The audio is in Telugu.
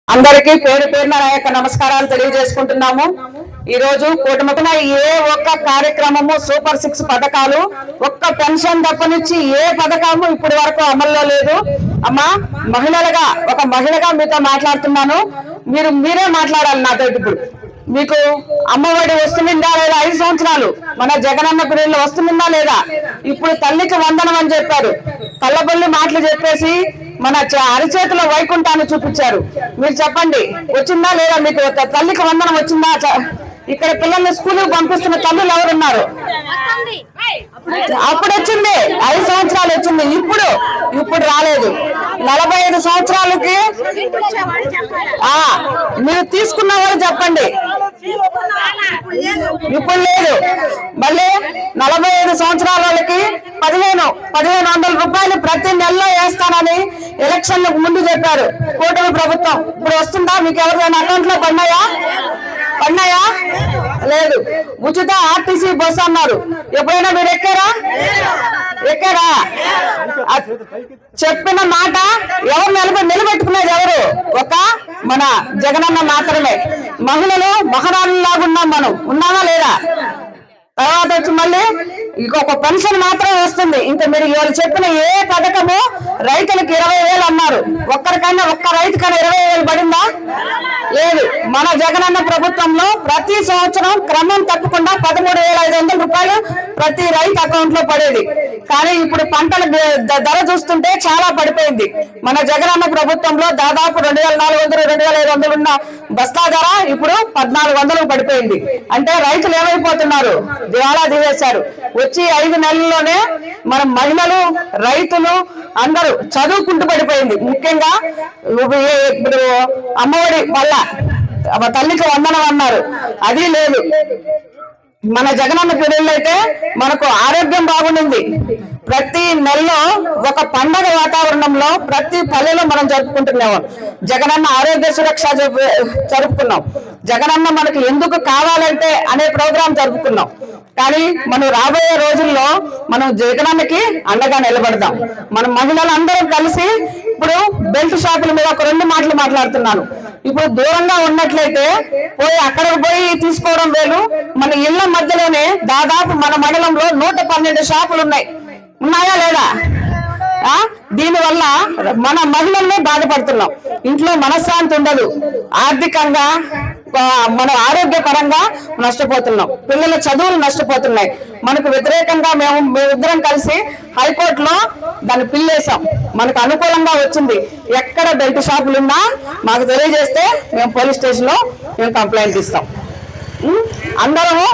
అందరికీ పేరు పేరున నా యొక్క నమస్కారాలు తెలియజేసుకుంటున్నాము. ఈ రోజు కూటమిన ఏ ఒక్క కార్యక్రమము సూపర్ 6 పథకాలు ఒక్క పెన్షన్ తప్పనిచ్చి ఏ పథకము ఇప్పటి వరకు అమల్లో లేదు. అమ్మా మహిళలుగా ఒక మహిళగా మీతో మాట్లాడుతున్నాను. మీరే మాట్లాడాలి నాతో. ఇప్పుడు మీకు అమ్మఒడి వస్తుందా లేదా? 5 సంవత్సరాలు మన జగనన్న పిల్లలు వస్తుందా లేదా? ఇప్పుడు తల్లికి వందనం అని చెప్పారు. కళ్ళబొల్లి మాటలు చెప్పేసి మన అరిచేతిలో వైకుంఠాన్ని చూపించారు. మీరు చెప్పండి, వచ్చిందా లేదా? మీకు తల్లికి వందనం వచ్చిందా? ఇక్కడ పిల్లల్ని స్కూల్కి పంపిస్తున్న తల్లులు ఎవరున్నారు? అప్పుడు వచ్చింది, 5 సంవత్సరాలు వచ్చింది. ఇప్పుడు రాలేదు. 45 సంవత్సరాలకి మీరు తీసుకున్న వాళ్ళు చెప్పండి. ఇప్పుడు లేదు. మళ్ళీ 45 సంవత్సరాల వాళ్ళకి 1500 రూపాయలు ప్రతి నెలలో వేస్తానని ఎలక్షన్లకు ముందు చెప్పారు కూటమి ప్రభుత్వం. ఇప్పుడు వస్తుందా? మీకు ఎవరికైనా అకౌంట్ లో పడినాయా? లేదు. ఉచిత ఆర్టీసీ బస్సు అన్నారు. ఎప్పుడైనా మీరు ఎక్కారా? చెప్పిన మాట ఎవరు నిలబెట్టుకునేది ఎవరు? ఒక మన జగనన్న మాత్రమే. మహిళలు మహారాణులాగా ఉన్నాం. మనం ఉన్నామా లేదా? తర్వాత వచ్చి మళ్ళీ ఇంకొక పెన్షన్ మాత్రమే వస్తుంది. ఇంకా మీరు ఇవాళ చెప్పిన ఏ పథకము రైతులకు 20,000 అన్నారు. ఒక్కరికైనా ఒక్క రైతుకైనా 20,000 పడిందా? లేదు. మన జగనన్న ప్రభుత్వంలో ప్రతి సంవత్సరం క్రమం తప్పకుండా 13,500 రూపాయలు ప్రతి రైతు అకౌంట్ లో పడేది. కానీ ఇప్పుడు పంటల ధర చూస్తుంటే చాలా పడిపోయింది. మన జగనన్న ప్రభుత్వంలో దాదాపు 2,400, 2,500 ఉన్న బస్తా ధర ఇప్పుడు 1,400 పడిపోయింది. అంటే రైతులు ఏమైపోతున్నారు? దివాలా తీసేశారు. వచ్చి 5 నెలల్లోనే మన మహిళలు, రైతులు అందరూ చదువుకుంటూ పడిపోయింది. ముఖ్యంగా ఇప్పుడు అమ్మఒడి వల్ల తల్లికి వందనం అన్నారు, అది లేదు. మన జగనన్న పిల్లలు అయితే మనకు ఆరోగ్యం బాగుండింది. ప్రతి నెలలో ఒక పండగ వాతావరణంలో ప్రతి పల్లెలో మనం జరుపుకుంటున్నాము. జగనన్న ఆరోగ్య సురక్ష జరుపుకున్నాం. జగనన్న మనకు ఎందుకు కావాలంటే అనే ప్రోగ్రాం జరుపుకున్నాం. కానీ మనం రాబోయే రోజుల్లో మనం జగనన్నకి అండగా నిలబడదాం. మన మహిళలందరం కలిసి ఇప్పుడు బెల్ట్ షాపుల మీద ఒక 2 మాటలు మాట్లాడుతున్నాను. ఇప్పుడు దూరంగా ఉన్నట్లయితే అక్కడికి పోయి తీసుకోవడం వేలు. మన ఇళ్ల మధ్యలోనే దాదాపు మన మండలంలో 112 షాపులు ఉన్నాయా లేదా? దీనివల్ల మన మహిళల్ని బాధపడుతున్నాం. ఇంట్లో మనశ్శాంతి ఉండదు. ఆర్థికంగా మన ఆరోగ్యపరంగా నష్టపోతున్నాం. పిల్లల చదువులు నష్టపోతున్నాయి. మనకు వ్యతిరేకంగా మేమిద్దరం కలిసి హైకోర్టులో దాన్ని పిల్లేసాం. మనకు అనుకూలంగా వచ్చింది. ఎక్కడ బెల్ట్ షాపులు ఉన్నా మాకు తెలియజేస్తే మేము పోలీస్ స్టేషన్ లో కంప్లైంట్ ఇస్తాం. అందరము